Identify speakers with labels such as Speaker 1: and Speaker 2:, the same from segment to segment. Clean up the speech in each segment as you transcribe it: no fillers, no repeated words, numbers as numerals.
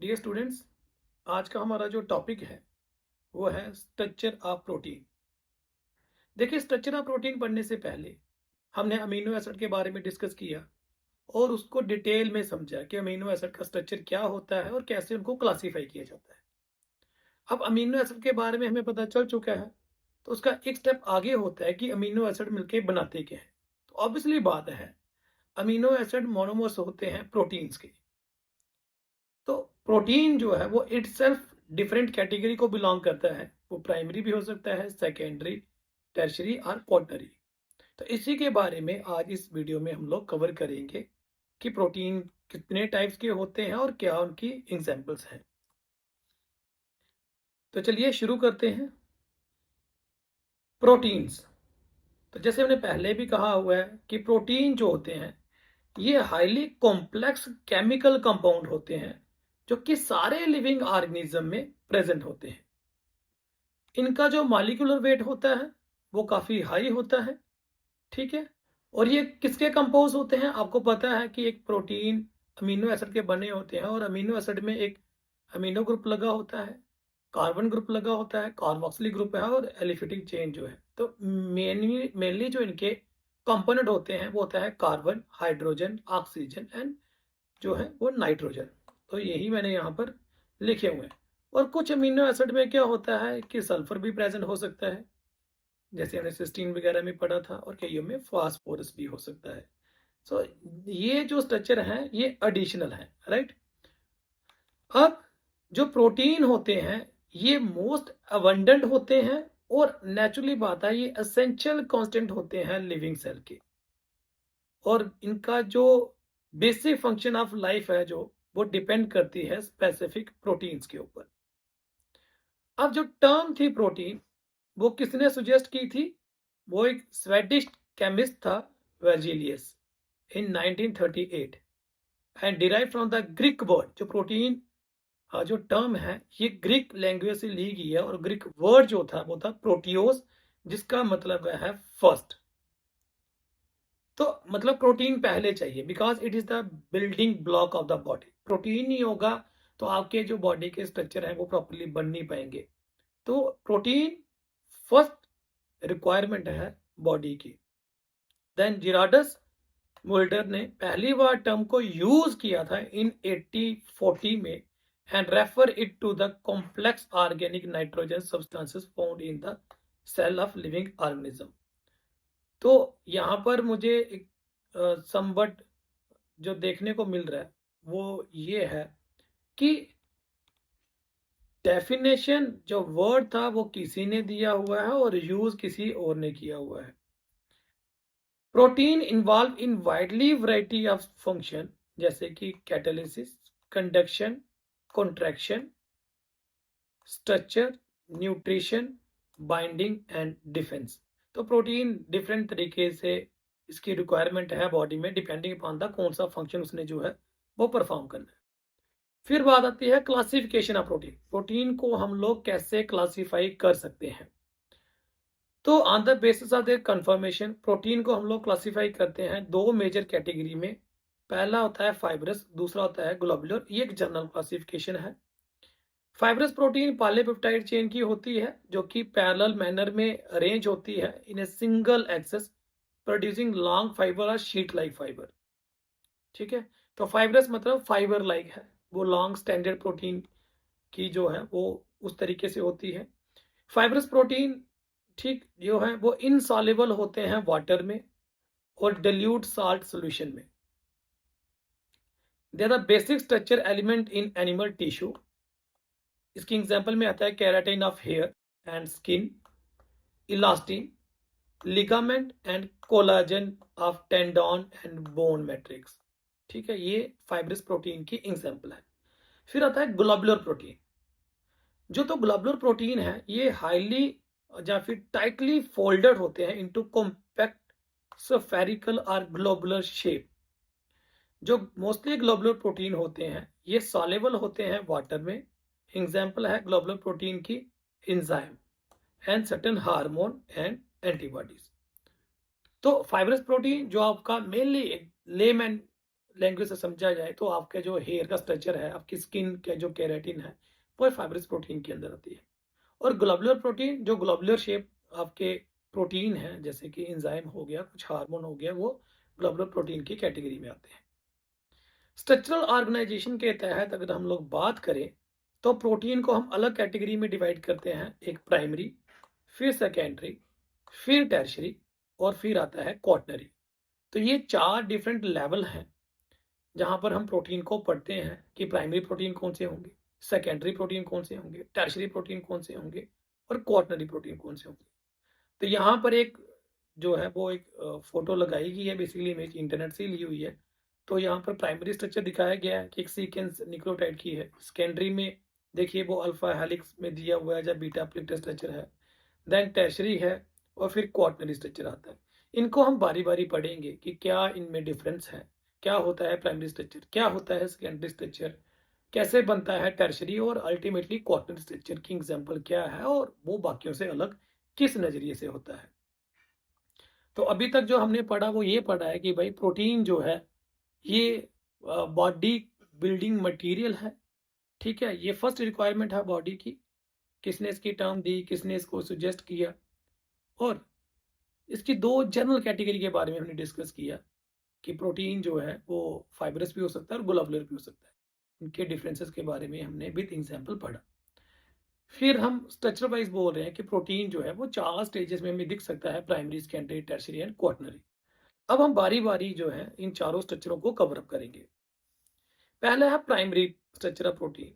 Speaker 1: Dear students, आज का हमारा जो टॉपिक है वो है स्ट्रक्चर ऑफ प्रोटीन। देखिए, स्ट्रक्चर ऑफ प्रोटीन पढ़ने से पहले हमने अमीनो एसिड के बारे में डिस्कस किया और उसको डिटेल में समझा कि अमीनो एसिड का स्ट्रक्चर क्या होता है और कैसे उनको क्लासीफाई किया जाता है। अब अमीनो एसिड के बारे में हमें पता चल चुका है, तो उसका एक स्टेप आगे होता है कि अमीनो एसिड मिलके बनाते क्या है। तो ऑब्वियसली बात है, अमीनो एसिड मोनोमर्स होते हैं प्रोटीन्स के। तो प्रोटीन जो है वो इटसेल्फ डिफरेंट कैटेगरी को बिलोंग करता है। वो प्राइमरी भी हो सकता है, सेकेंडरी, टर्शरी और क्वाटरनरी। तो इसी के बारे में आज इस वीडियो में हम लोग कवर करेंगे कि प्रोटीन कितने टाइप्स के होते हैं और क्या उनकी एग्जांपल्स हैं। तो चलिए शुरू करते हैं। प्रोटीन्स, तो जैसे हमने पहले भी कहा हुआ है कि प्रोटीन जो होते हैं ये हाईली कॉम्प्लेक्स केमिकल कंपाउंड होते हैं जो कि सारे लिविंग ऑर्गेनिज्म में प्रेजेंट होते हैं। इनका जो मॉलिक्यूलर वेट होता है वो काफ़ी हाई होता है। ठीक है। और ये किसके कंपोज होते हैं? आपको पता है कि एक प्रोटीन अमीनो एसिड के बने होते हैं और अमीनो एसिड में एक अमीनो ग्रुप लगा होता है, कार्बन ग्रुप लगा होता है, कार्बोक्सिलिक ग्रुप है और एलिफेटिक चेन जो है। तो मेनली जो इनके कंपोनेंट होते हैं वो होता है कार्बन, हाइड्रोजन, ऑक्सीजन एंड जो है वो नाइट्रोजन। तो यही मैंने यहाँ पर लिखे हुए हैं। और कुछ अमीनो एसिड में क्या होता है कि सल्फर भी प्रेजेंट हो सकता है, जैसे हमने सिस्टीन वगैरह में पढ़ा था, और कईयों में फास्फोरस भी हो सकता है। सो ये जो स्ट्रक्चर है ये एडिशनल है, राइट। अब जो प्रोटीन होते हैं ये मोस्ट अबंडेंट होते हैं और नेचुरली बात है ये एसेंशियल कांस्टेंट होते हैं लिविंग सेल के। और इनका जो बेसिक फंक्शन ऑफ लाइफ है जो वो डिपेंड करती है स्पेसिफिक प्रोटीन्स के ऊपर। अब जो टर्म थी प्रोटीन वो किसने सुजेस्ट की थी? वो एक स्वेडिश केमिस्ट था, Virgilius, in 1938, and derive from the Greek word. जो प्रोटीन जो टर्म है ये ग्रीक लैंग्वेज से ली गई है और ग्रीक वर्ड जो था वो था प्रोटियोस, जिसका मतलब है फर्स्ट। तो मतलब प्रोटीन पहले चाहिए because it is the building block of the body. Protein नहीं होगा तो आपके जो बॉडी के स्ट्रक्चर हैं वो प्रॉपरली बन नहीं पाएंगे। तो प्रोटीन फर्स्ट रिक्वायरमेंट है बॉडी की। देन जिराडस मुल्डर ने पहली बार टर्म को यूज किया था इन 1840 में and refer it to the complex organic nitrogen substances found in the cell of living organism. तो यहाँ पर मुझे एक समवट जो देखने को मिल रहा है वो ये है कि डेफिनेशन जो वर्ड था वो किसी ने दिया हुआ है और यूज किसी और ने किया हुआ है। Protein involve in widely variety of function, जैसे कि catalysis, conduction, contraction, structure, nutrition, binding and defence. तो प्रोटीन डिफरेंट तरीके से इसकी रिक्वायरमेंट है बॉडी में, डिपेंडिंग अपॉन द कौन सा फंक्शन उसने जो है वो परफॉर्म करना है। फिर बात आती है क्लासिफिकेशन ऑफ प्रोटीन। प्रोटीन को हम लोग कैसे क्लासिफाई कर सकते हैं? तो on the basis of their conformation protein को हम लोग क्लासिफाई करते हैं दो मेजर कैटेगरी में। पहला होता है फाइब्रस, दूसरा होता है ग्लोबुलर। ये एक जनरल क्लासिफिकेशन है। फाइब्रस प्रोटीन पॉलीपेप्टाइड चेन की होती है जो कि पैरेलल मैनर में अरेंज होती है in a single axis, producing long fibre और शीट लाइक फाइबर। ठीक है। तो फाइब्रस मतलब फाइबर लाइक है, वो लॉन्ग स्टैंडर्ड प्रोटीन की जो है वो उस तरीके से होती है। फाइब्रस प्रोटीन ठीक जो है वो इनसॉल्युबल होते हैं वाटर में और डिल्यूट साल्ट सॉल्यूशन में। They are the basic structure element in animal tissue. इसकी एग्जांपल में आता है keratin of hair and skin, elastin, ligament and collagen of tendon and bone matrix. ठीक है, ये फाइब्रस प्रोटीन की एग्जांपल है। फिर आता है ग्लोबुलर प्रोटीन। जो तो ग्लोबुलर प्रोटीन है ये हाईली या फिर टाइटली फोल्डेड होते हैं इनटू कॉम्पैक्ट स्फेरिकल और ग्लोबुलर शेप। जो मोस्टली ग्लोबुलर प्रोटीन होते हैं ये सॉल्युबल होते हैं वाटर में। एग्जांपल है ग्लोबुलर प्रोटीन की enzyme and certain hormone and antibodies. तो फाइब्रस प्रोटीन जो आपका मेनली लेमैन लैंग्वेज से समझा जाए तो आपका जो हेयर का स्ट्रक्चर है, आपकी स्किन का जो केराटिन है, वो फाइब्रस प्रोटीन के अंदर आती है। और ग्लोबुलर प्रोटीन, जो ग्लोबुलर शेप आपके प्रोटीन है, जैसे कि एंजाइम हो गया, कुछ हार्मोन हो गया, वो ग्लोबुलर प्रोटीन की कैटेगरी में आते हैं। स्ट्रक्चरल ऑर्गेनाइजेशन के तहत अगर हम लोग बात करें तो प्रोटीन को हम अलग कैटेगरी में डिवाइड करते हैं, एक प्राइमरी, फिर सेकेंडरी, फिर टर्शियरी और फिर आता है क्वाटरनरी। तो ये 4 डिफरेंट लेवल हैं जहां पर हम प्रोटीन को पढ़ते हैं कि प्राइमरी प्रोटीन कौन से होंगे, सेकेंडरी प्रोटीन कौन से होंगे, टर्शियरी प्रोटीन कौन से होंगे और क्वाटरनरी प्रोटीन कौन से होंगे। तो यहाँ पर एक जो है वो एक फोटो लगाई गई है, बेसिकली इमेज इंटरनेट से ली हुई है। तो यहाँ पर प्राइमरी स्ट्रक्चर दिखाया गया है कि एक सीक्वेंस न्यूक्लियोटाइड की है। सेकेंडरी में देखिए वो अल्फा हेलिक्स में दिया हुआ है, जब बीटा प्लीटर स्ट्रक्चर है। देन टर्शियरी है और फिर क्वाटरनरी स्ट्रक्चर आता है। इनको हम बारी बारी पढ़ेंगे कि क्या इनमें डिफरेंस है, क्या होता है प्राइमरी स्ट्रक्चर, क्या होता है सेकेंडरी स्ट्रक्चर, कैसे बनता है टर्शियरी और अल्टीमेटली क्वाटरनरी स्ट्रक्चर की एग्जाम्पल क्या है और वो बाकियों से अलग किस नजरिए से होता है। तो अभी तक जो हमने पढ़ा वो ये पढ़ा है कि भाई प्रोटीन जो है ये बॉडी बिल्डिंग मटेरियल है। ठीक है, ये फर्स्ट रिक्वायरमेंट है बॉडी की। किसने इसकी टर्म दी, किसने इसको सुजेस्ट किया, और इसकी 2 जनरल कैटेगरी के बारे में हमने डिस्कस किया कि प्रोटीन जो है वो फाइब्रस भी हो सकता है और ग्लोबुलर भी हो सकता है। उनके डिफरेंसेस के बारे में हमने विद एग्जांपल पढ़ा। फिर हम स्ट्रक्चर वाइज बोल रहे हैं कि प्रोटीन जो है वो 4 स्टेजेस में हमें दिख सकता है, primary, secondary, tertiary and quaternary. अब हम बारी बारी जो है इन चारों स्ट्रक्चरों को कवर अप करेंगे। पहला है प्राइमरी स्ट्रक्चर ऑफ प्रोटीन।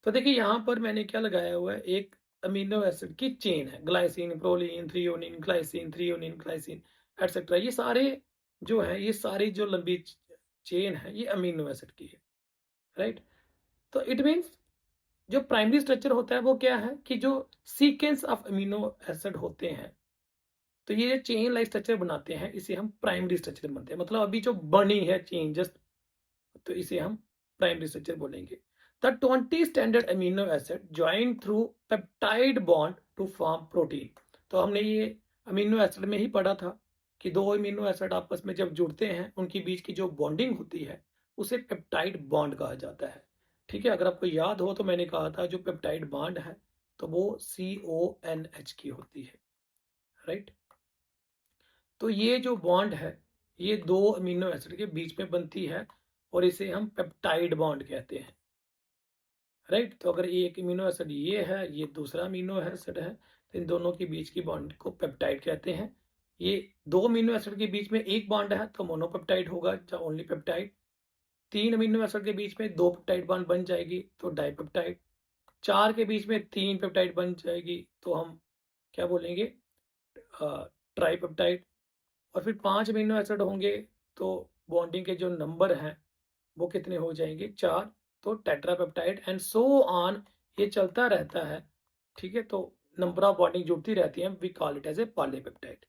Speaker 1: तो देखिए यहाँ पर मैंने क्या लगाया हुआ है, एक अमीनो एसिड की चेन है, glycine, proline, threonine, glycine, threonine, glycine etcetera. ये सारे जो है, ये सारी जो लंबी चेन है, ये अमीनो एसिड की है, राइट। तो इट मीन्स जो प्राइमरी स्ट्रक्चर होता है वो क्या है कि जो सीक्वेंस ऑफ अमीनो एसिड होते हैं, तो ये चेन लाइक स्ट्रक्चर बनाते हैं, इसे हम प्राइमरी स्ट्रक्चर बनते हैं। मतलब अभी जो बनी है चेन जस्ट, तो इसे हम प्राइमरी स्ट्रक्चर बोलेंगे। The 20 standard amino acid join through peptide bond to form protein. तो हमने ये अमीनो एसिड में ही पढ़ा था कि 2 अमीनो एसिड आपस में जब जुड़ते हैं, उनके बीच की जो बॉन्डिंग होती है उसे पेप्टाइड बॉन्ड कहा जाता है। ठीक है, अगर आपको याद हो तो मैंने कहा था जो पेप्टाइड बॉन्ड है तो वो CONH की होती है, राइट। तो ये जो बॉन्ड है ये 2 अमीनो एसिड के बीच में बनती है और इसे हम पेप्टाइड बॉन्ड कहते हैं, राइट। तो अगर एक अमीनो एसिड ये है, ये दूसरा अमीनो एसिड है, तो इन दोनों के बीच की बॉन्ड को पेप्टाइड कहते हैं। ये 2 अमीनो एसिड के बीच में एक बॉन्ड है तो मोनोपेप्टाइड होगा, या ओनली पेप्टाइड। 3 अमीनो एसिड के बीच में 2 पेप्टाइड बॉन्ड बन जाएगी तो डाइपेप्टाइड। 4 के बीच में 3 पेप्टाइड बन जाएगी तो हम क्या बोलेंगे, ट्राईपेप्टाइड। और फिर 5 अमीनो एसिड होंगे तो बॉन्डिंग के जो नंबर हैं वो कितने हो जाएंगे, 4, तो टेट्रापेप्टाइड एंड सो ऑन, ये चलता रहता है। ठीक है, तो नंबर ऑफ बॉन्डिंग जुड़ती रहती है, we call it as a polypeptide.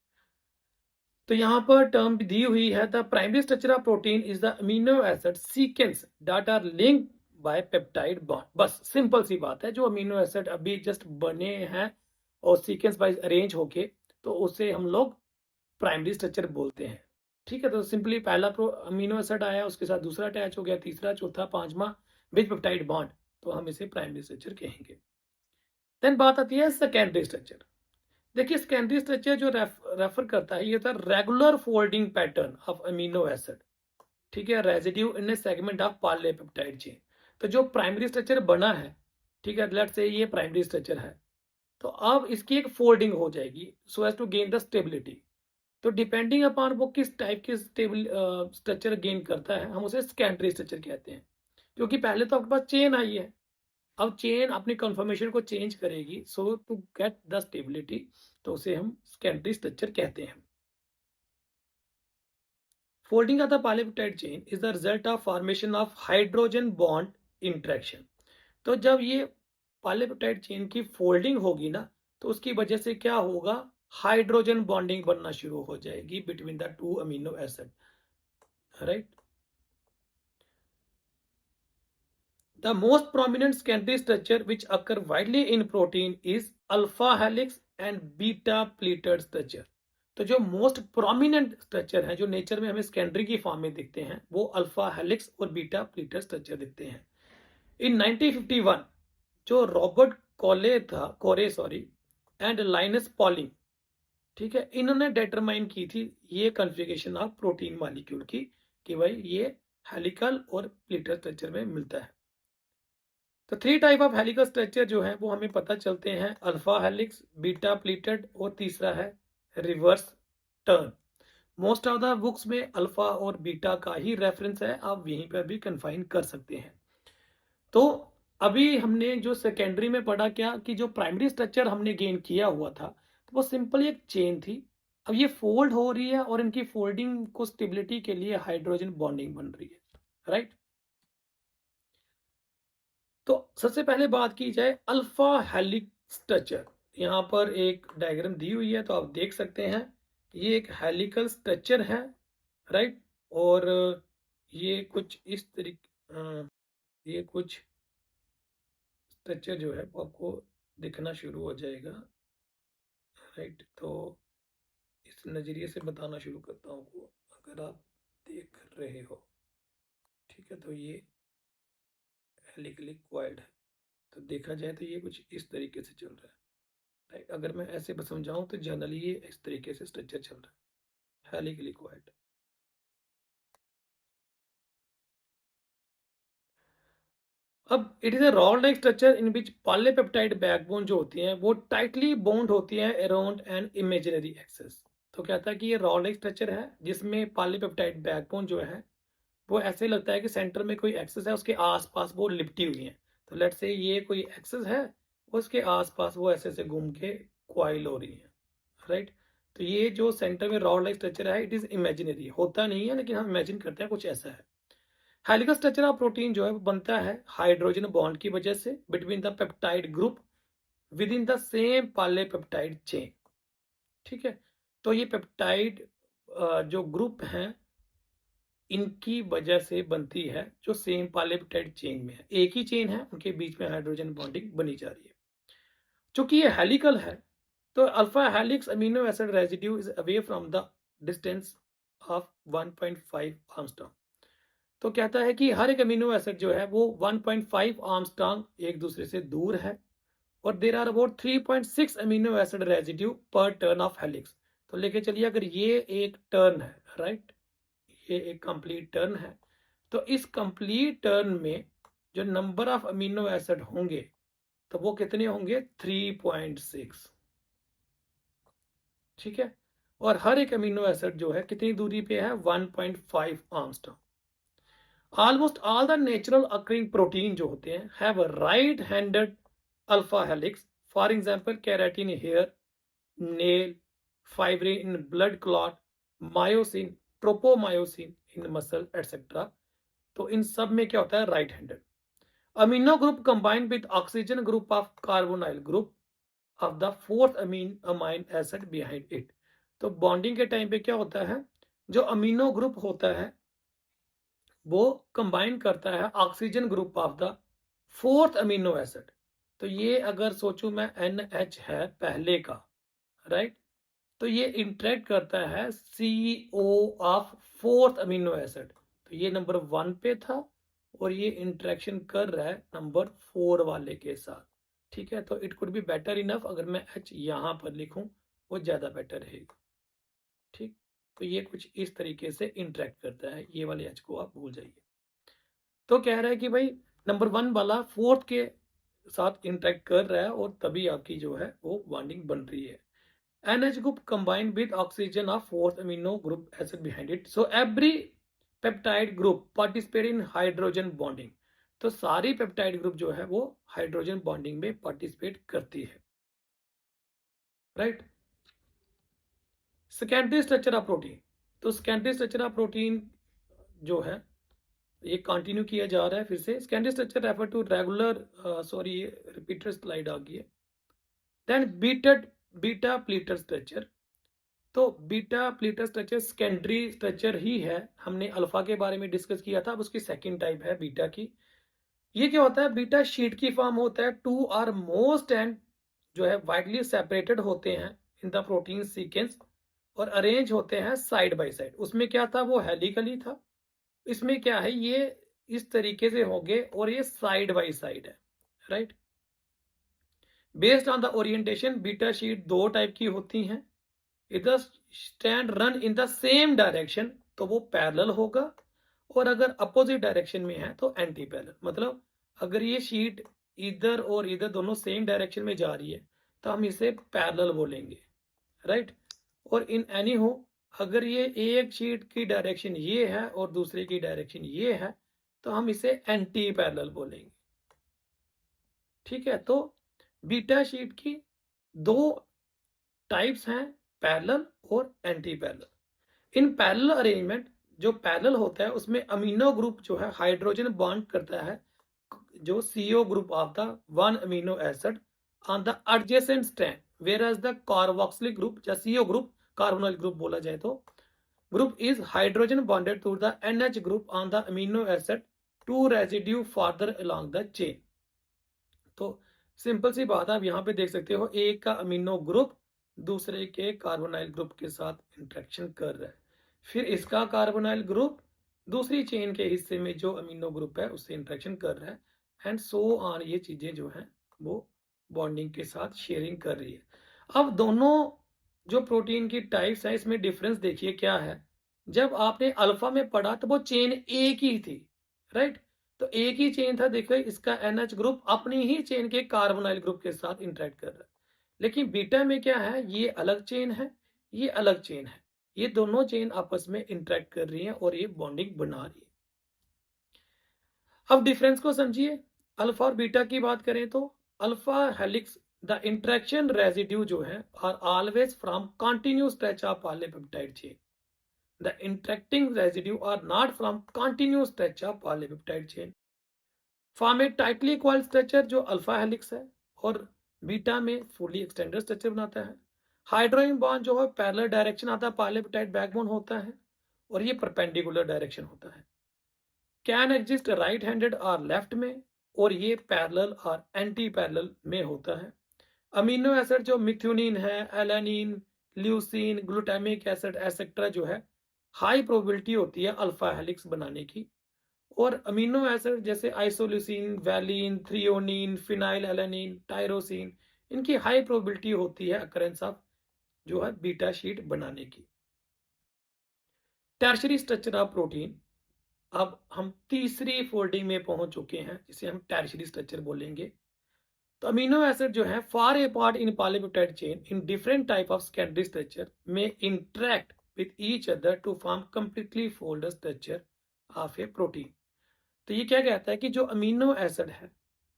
Speaker 1: तो यहाँ पर टर्म दी हुई है, the primary structure of protein is the amino acid sequence that are linked by peptide bond. बस सिंपल सी बात है, जो अमीनो एसिड अभी जस्ट बने हैं और सीक्वेंस वाइज अरेंज होके, तो उसे हम लोग प्राइमरी स्ट्रक्चर बोलते हैं। ठीक है, तो सिंपली पहला अमीनो एसिड आया, उसके साथ दूसरा अटैच हो गया, तीसरा, चौथा, पांचवा विद पेप्टाइड बॉन्ड, तो हम इसे प्राइमरी स्ट्रक्चर कहेंगे। देन बात आती है सेकेंडरी स्ट्रक्चर। देखिए सेकेंडरी स्ट्रक्चर जो रेफर करता है, ये होता है regular folding pattern of amino acid. ठीक है, residue in A segment of polypeptide chain. तो जो प्राइमरी स्ट्रक्चर बना है, ठीक है, लेट्स से ये प्राइमरी स्ट्रक्चर है, तो अब इसकी एक फोल्डिंग हो जाएगी so as to gain the stability. तो डिपेंडिंग अपॉन वो किस टाइप के स्टेबल स्ट्रक्चर गेन करता है, हम उसे सेकेंडरी स्ट्रक्चर कहते हैं। क्योंकि पहले तो आपके पास चेन आई है, अब चेन अपनी कन्फर्मेशन को चेंज करेगी सो टू गेट द स्टेबिलिटी, तो उसे हम सेकेंडरी स्ट्रक्चर कहते हैं। Folding of the polypeptide chain is the result of formation of hydrogen bond interaction. तो जब ये पॉलीपेप्टाइड चेन की फोल्डिंग होगी ना, तो उसकी वजह से क्या होगा, हाइड्रोजन बॉन्डिंग बनना शुरू हो जाएगी between the 2 amino acid, right. The most prominent secondary structure which occur widely in protein is alpha helix and beta pleated structure. तो जो मोस्ट प्रोमिनेंट स्ट्रक्चर है, जो नेचर में हमें सेकेंडरी की फॉर्म में दिखते हैं, वो अल्फा हेलिक्स और बीटा प्लीटर स्ट्रक्चर दिखते हैं। इन 1951 जो रॉबर्ट कोरे एंड लाइनस पॉलिंग, ठीक है, इन्होंने डिटरमाइन की थी ये कॉन्फ़िगरेशन ऑफ प्रोटीन मॉलिक्यूल की, कि भाई ये हेलिकल और प्लीटर स्ट्रक्चर में मिलता है। तो 3 टाइप ऑफ हेलिकल स्ट्रक्चर जो है वो हमें पता चलते हैं, अल्फा हेलिक्स, बीटा प्लीटेड और तीसरा है reverse turn. Most of the books में अल्फा और बीटा का ही रेफरेंस है, आप यहीं पर भी कन्फाइन कर सकते हैं। तो अभी हमने जो सेकेंडरी में पढ़ा क्या, कि जो प्राइमरी स्ट्रक्चर हमने गेन किया हुआ था, तो वो सिंपली एक चेन थी। अब ये फोल्ड हो रही है और इनकी फोल्डिंग को स्टेबिलिटी के लिए हाइड्रोजन बॉन्डिंग बन रही है, राइट। तो सबसे पहले बात की जाए अल्फा हेलिक्स स्ट्रक्चर। यहाँ पर एक डायग्राम दी हुई है, तो आप देख सकते हैं ये एक हेलिकल स्ट्रक्चर है, राइट। और ये कुछ इस तरीके, ये कुछ स्ट्रक्चर जो है वो आपको दिखना शुरू हो जाएगा, राइट। तो इस नज़रिए से बताना शुरू करता हूँ आपको, अगर आप देख रहे हो, ठीक है। तो ये हेलिकली कॉइल्ड है, तो देखा जाए तो ये कुछ इस तरीके से चल रहा है, राइट। अगर मैं ऐसे समझाऊं तो जनरली ये इस तरीके से स्ट्रक्चर चल रहा है, हेलिकली कॉइल्ड। अब it is a rod like structure in which polypeptide backbone जो होती हैं वो टाइटली बॉन्ड होती हैं अराउंड एन इमेजिनरी एक्सेस। तो कहता है कि ये रॉड लाइक स्ट्रक्चर है जिसमें पॉलीपेप्टाइड बैकबोन जो है वो ऐसे लगता है कि सेंटर में कोई एक्सेस है, उसके आसपास वो लिपटी हुई है। तो लेट से ये कोई एक्सेस है, उसके आसपास वो ऐसे से घूम के क्वाइल हो रही है, राइट। तो ये जो सेंटर में रॉड लाइक स्ट्रक्चर है, इट इज इमेजिनरी, होता नहीं है लेकिन हम इमेजिन करते हैं कुछ ऐसा है। हेलिकल स्ट्रक्चर ऑफ प्रोटीन जो है वो बनता है हाइड्रोजन बॉन्ड की वजह से between the peptide group with in the same polypeptide chain, ठीक है। तो ये पेप्टाइड जो ग्रुप हैं इनकी वजह से बनती है, जो सेम पॉलीपेप्टाइड चेन में है, एक ही चेन है, उनके बीच में हाइड्रोजन बॉन्डिंग बनी जा रही है। चूंकि ये हेलिकल है, तो alpha helix amino acid residue is away from the distance of 1.5 Armstrong. तो कहता है कि हर एक अमीनो एसिड जो है वो 1.5 आर्मस्ट्रांग एक दूसरे से दूर है, और देर are about 3.6 amino acid residue per turn of helix. तो लेके चलिए अगर ये एक टर्न है, राइट, ये एक कंप्लीट टर्न है, तो इस कंप्लीट टर्न में जो नंबर ऑफ अमीनो एसिड होंगे तो वो कितने होंगे, 3.6, ठीक है। और हर एक अमीनो एसिड जो है कितनी दूरी पे है, 1.5 angstrom. Almost all the natural occurring protein जो होते हैं have right handed alpha helix. For example keratin hair, nail, fibrin in blood clot, myosin, tropomyosin in muscle etcetera. तो इन सब में क्या होता है, right handed. Amino group combined with oxygen group of carbonyl group of the fourth amine acid behind it. तो bonding के time पे क्या होता है, जो अमीनो ग्रुप होता है वो कंबाइन करता है oxygen group of the fourth amino acid. तो ये अगर सोचूं मैं NH है पहले का, राइट, तो ये इंटरेक्ट करता है CO of fourth amino acid. तो ये नंबर 1 पे था और ये इंटरेक्शन कर रहा है नंबर 4 वाले के साथ, ठीक है। तो it could be better enough अगर मैं H यहां पर लिखूं, वो ज्यादा बेटर रहेगा, ठीक। तो ये कुछ इस तरीके से इंटरेक्ट करता है, ये वाले H को आप भूल जाइए। तो कह रहा है कि भाई नंबर 1 वाला फोर्थ के साथ इंटरेक्ट कर रहा है और तभी आपकी जो है वो बॉन्डिंग बन रही है। NH group combined with oxygen of fourth amino group acid behind it. So every peptide group participate in hydrogen bonding. तो सारी पेप्टाइड ग्रुप जो है वो हाइड्रोजन बॉन्डिंग में पार्टिसिपेट करती है, right. Secondary structure of protein. तो सेकेंडरी स्ट्रक्चर ऑफ प्रोटीन जो है ये कंटिन्यू किया जा रहा है फिर से। Secondary structure refer to regular, sorry repeater slide आ गई है। Then beta pleated structure. तो beta pleated structure secondary structure ही है, हमने अल्फा के बारे में डिस्कस किया था, अब उसकी सेकंड टाइप है बीटा की। ये क्या होता है, बीटा शीट की फॉर्म होता है, 2 और मोर स्ट्रैंड जो है वाइडली सेपरेटेड होते हैं इन द प्रोटीन सीक्वेंस, और अरेंज होते हैं साइड बाय साइड। उसमें क्या था, वो हेलिकली था। इसमें क्या है, ये इस तरीके से होंगे और ये साइड बाय साइड है, right. Based on the orientation beta sheet दो टाइप की होती हैं। इधर stand run in the same direction तो वो पैरेलल होगा, और अगर अपोजिट डायरेक्शन में है तो एंटी पैरेलल। मतलब अगर ये शीट इधर और इधर दोनों सेम डायरेक्शन में जा रही है तो हम इसे पैरेलल बोलेंगे, राइट। और इन एनी हो, अगर ये एक शीट की डायरेक्शन ये है और दूसरे की डायरेक्शन ये है तो हम इसे एंटी पैरेलल बोलेंगे, ठीक है। तो बीटा शीट की दो टाइप्स हैं, पैरेलल और anti parallel. In parallel arrangement, जो पैरेलल होता है उसमें अमीनो ग्रुप जो है हाइड्रोजन बॉन्ड करता है जो CO group of the one amino acid on the adjacent strand, whereas the carboxylic group या CO ग्रुप, कार्बोनिल ग्रुप बोला जाए तो, group is hydrogen bonded to the NH group on the amino acid two residue farther along the chain. तो simple सी बात आप यहाँ पे देख सकते हो, एक का अमीनो ग्रुप दूसरे के कार्बोनाइल ग्रुप के साथ इंटरेक्शन कर रहा है, फिर इसका कार्बोनाइल ग्रुप दूसरी चेन के हिस्से में जो अमीनो ग्रुप है उससे इंटरेक्शन कर रहा है, एंड सो ऑन। ये चीजें जो हैं वो बॉन्डिंग के साथ शेयरिंग कर रही है। अब दोनों जो प्रोटीन की टाइप्स है इसमें डिफरेंस देखिए क्या है। जब आपने अल्फा में पढ़ा तो वो चेन एक ही थी, राइट। तो एक ही चेन था, देखो इसका NH ग्रुप अपनी ही चेन के कार्बोनाइल ग्रुप के साथ इंटरेक्ट कर रहा है। लेकिन बीटा में क्या है, ये अलग चेन है, ये अलग चेन है, ये दोनों चेन आपस में इंटरेक्ट कर रही हैं और ये बॉन्डिंग बना रही है। अब डिफरेंस को समझिए। अल्फा और बीटा की बात करें तो alpha helix the interaction residue जो है are always from continuous stretch of polypeptide chain. The interacting residue are not from continuous stretch of polypeptide chain. Form a tightly coiled structure जो alpha helix है, और beta में fully extended structure बनाता है। Hydrogen bond जो है parallel direction आता है, पॉलीपेप्टाइड बैकबोन होता है, और ये परपेंडिकुलर डायरेक्शन होता है। कैन एग्जिस्ट राइट हैंडेड और लेफ्ट में, और ये पैरेलल और एंटी पैरेलल में होता है। अमीनो एसिड जो मिथ्यूनिन है, alanine, leucine, glutamic acid etcetera जो है, हाई प्रोबेबिलिटी होती है अल्फा हेलिक्स बनाने की। और अमीनो एसिड जैसे isoleucine, valine, threonine, phenyl alanine, tyrosine, इनकी हाई प्रोबेबिलिटी होती है अकरेंस ऑफ जो है बीटा शीट बनाने की। टर्शरी स्ट्रक्चर ऑफ प्रोटीन, अब हम तीसरी फोल्डिंग में पहुंच चुके हैं जिसे हम टर्शरी स्ट्रक्चर बोलेंगे। तो अमीनो एसिड जो है far apart in polypeptide chain in different type of secondary structure में interact with each other to form completely folded structure of a protein. तो ये क्या कहता है कि जो अमीनो एसिड है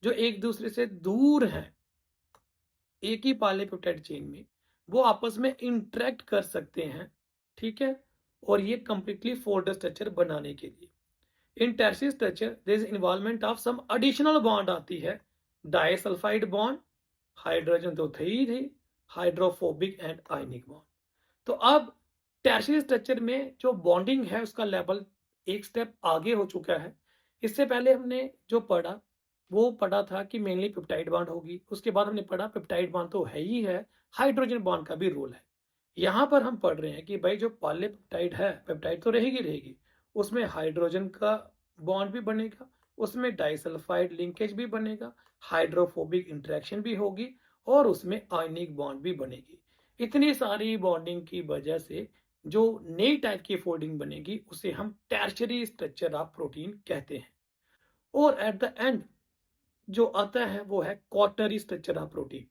Speaker 1: जो एक दूसरे से दूर हैं एक ही पॉलीपेप्टाइड चेन में, वो आपस में इंटरेक्ट कर सकते हैं, ठीक है, और ये कंप्लीटली फोल्डेड स्ट्रक्चर बनाने के लिए। In tertiary structure there is involvement of some additional bond आती है, डाइसल्फाइड बॉन्ड, हाइड्रोजन तो थी हाइड्रोफोबिक एंड आयनिक बॉन्ड। तो अब टर्शियरी स्ट्रक्चर में जो बॉन्डिंग है उसका लेवल एक स्टेप आगे हो चुका है। इससे पहले हमने जो पढ़ा वो पढ़ा था कि मेनली पेप्टाइड बॉन्ड होगी, उसके बाद हमने पढ़ा पेप्टाइड बॉन्ड तो है ही है, हाइड्रोजन बॉन्ड का भी रोल है। यहाँ पर हम पढ़ रहे हैं कि भाई जो पॉलीपेप्टाइड है, पेप्टाइड तो रहेगी, उसमें हाइड्रोजन का बॉन्ड भी बनेगा, उसमें डाइसल्फाइड लिंकेज भी बनेगा, हाइड्रोफोबिक इंटरेक्शन भी होगी, और उसमें आयनिक बॉन्ड भी बनेगी। इतनी सारी बॉन्डिंग की वजह से जो नई टाइप की फोल्डिंग बनेगी उसे हम टर्शियरी स्ट्रक्चर ऑफ प्रोटीन कहते हैं। और एट द एंड जो आता है वो है क्वार्टनरी स्ट्रक्चर ऑफ प्रोटीन।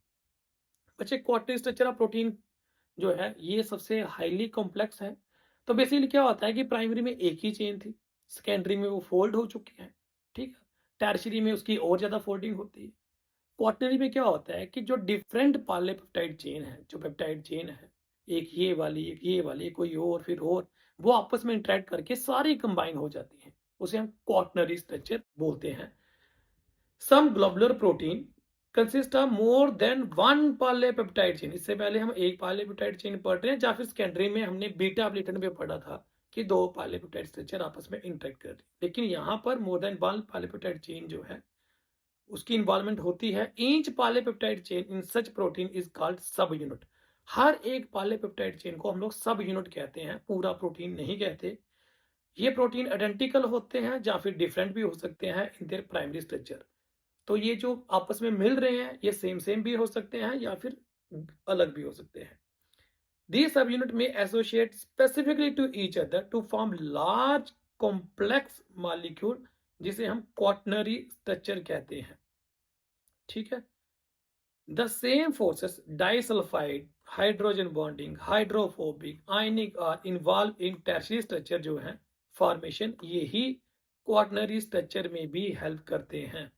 Speaker 1: बच्चे क्वार्टनरी स्ट्रक्चर ऑफ प्रोटीन जो है ये सबसे हाईली कॉम्प्लेक्स है। तो बेसिकली क्या होता है कि प्राइमरी में एक ही चेन थी, सेकेंडरी में वो फोल्ड हो चुकी है, ठीक है, टर्शियरी में उसकी और ज्यादा फोल्डिंग होती है। क्वार्टनरी में क्या होता है कि जो डिफरेंट पॉलीपेप्टाइड चेन है, जो पेप्टाइड चेन है, एक ये वाली, एक ये वाली, कोई और, फिर और, वो आपस में इंटरेक्ट करके सारी कंबाइन हो जाती हैं, उसे हम क्वार्टनरी स्ट्रक्चर बोलते हैं। Some globular protein consist of more than one polypeptide chain. इससे पहले हम एक पॉलीपेप्टाइड चेन पढ़ रहे हैं, या फिर सेकेंडरी में हमने बीटा प्लेटन पे पढ़ा था कि दो पॉलीपेप्टाइड स्ट्रक्चर आपस में इंटरेक्ट कर रहे हैं। लेकिन यहाँ पर more than one polypeptide chain जो है उसकी इन्वॉल्वमेंट होती है। Each polypeptide chain in such protein is called subunit. हर एक पॉलीपेप्टाइड चेन को हम लोग सब यूनिट कहते हैं, पूरा प्रोटीन नहीं कहते। ये प्रोटीन आइडेंटिकल होते हैं या फिर डिफरेंट भी हो सकते हैं इन देयर प्राइमरी स्ट्रक्चर। तो ये जो आपस में मिल रहे हैं ये सेम सेम भी हो सकते हैं या फिर अलग भी हो सकते हैं। These subunit may associate specifically to each other to form large complex molecule जिसे हम quaternary structure कहते हैं। ठीक है। The same forces disulfide, hydrogen bonding, hydrophobic, ionic are involved in tertiary structure जो है formation, यही quaternary structure में भी help करते हैं।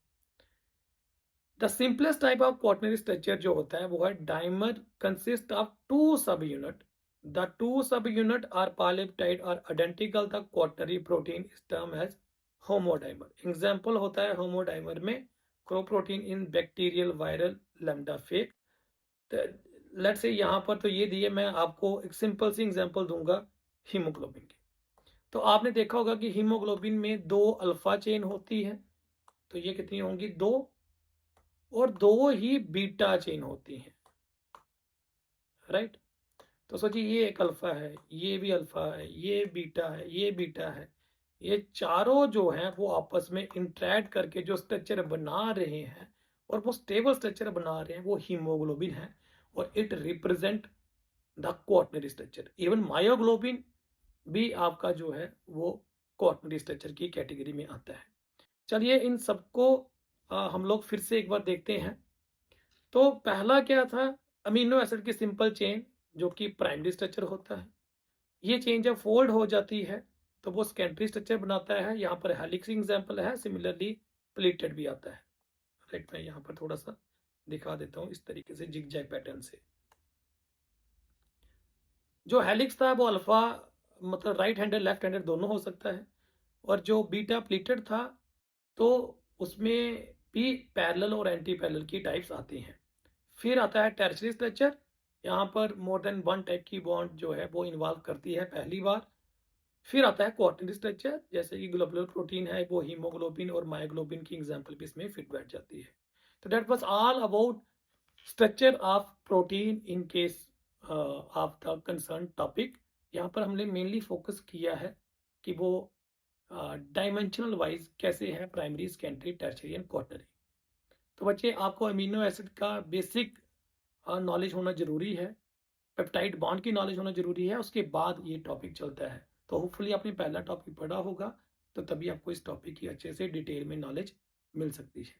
Speaker 1: The simplest type of quaternary structure जो होता है वो है dimer consist of two subunit. The two subunit are polypeptide और identical the quaternary protein is term as homodimer. Example होता है होमोडाइमर में cro protein in bacterial viral lambda phage. Let's say यहाँ पर तो ये दिए, मैं आपको एक सिंपल सी एग्जांपल दूंगा हीमोग्लोबिन की। तो आपने देखा होगा कि हीमोग्लोबिन में 2 अल्फा चेन होती है, तो ये कितनी होंगी 2, और 2 ही बीटा चेन होती हैं, राइट। तो सोचिए ये एक अल्फा है, ये भी अल्फा है, ये बीटा है, ये बीटा है, ये चारों जो हैं वो आपस में इंटरैक्ट करके जो स्ट्रक्चर बना रहे हैं और वो स्टेबल स्ट्रक्चर बना रहे हैं वो हीमोग्लोबिन है, और it represent the quaternary structure. Even myoglobin भी आपका जो है वो क्वाटरनरी स्ट्रक्चर की कैटेगरी में आता है। चलिए इन सबको हम लोग फिर से एक बार देखते हैं। तो पहला क्या था, अमीनो एसिड की सिंपल चेन जो कि प्राइमरी स्ट्रक्चर होता है। ये चेन जब फोल्ड हो जाती है तो वो सेकेंडरी स्ट्रक्चर बनाता है। यहाँ पर हेलिक्स एग्जांपल है, सिमिलरली प्लेटेड भी आता है। राइट, मैं यहाँ पर थोड़ा सा दिखा देता हूँ इस तरीके से जिगजैग पैटर्न से। जो हेलिक्स था वो अल्फा मतलब राइट हैंडेड लेफ्ट हैंडेड दोनों हो सकता है, और जो बीटा प्लेटेड था तो उसमें भी पैरेलल और एंटी पैरेलल की टाइप्स आती हैं। फिर आता है टर्शियरी स्ट्रक्चर, यहाँ पर मोर देन वन टाइप की बॉन्ड जो है वो इन्वॉल्व करती है पहली बार। फिर आता है क्वाटरनरी स्ट्रक्चर, जैसे कि ग्लोबुलर प्रोटीन है वो हीमोग्लोबिन और मायोग्लोबिन की एग्जांपल भी इसमें फिट बैठ जाती है। तो that was all about structure of protein in case of the concern topic. यहाँ पर हमने मेनली फोकस किया है कि वो डायमेंशनल वाइज कैसे है primary, secondary, tertiary and quaternary. तो बच्चे आपको अमीनो एसिड का बेसिक नॉलेज होना जरूरी है, पेप्टाइड बॉन्ड की नॉलेज होना जरूरी है, उसके बाद ये टॉपिक चलता है। तो होपफुली आपने पहला टॉपिक पढ़ा होगा, तो तभी आपको इस टॉपिक की अच्छे से डिटेल में नॉलेज मिल सकती है।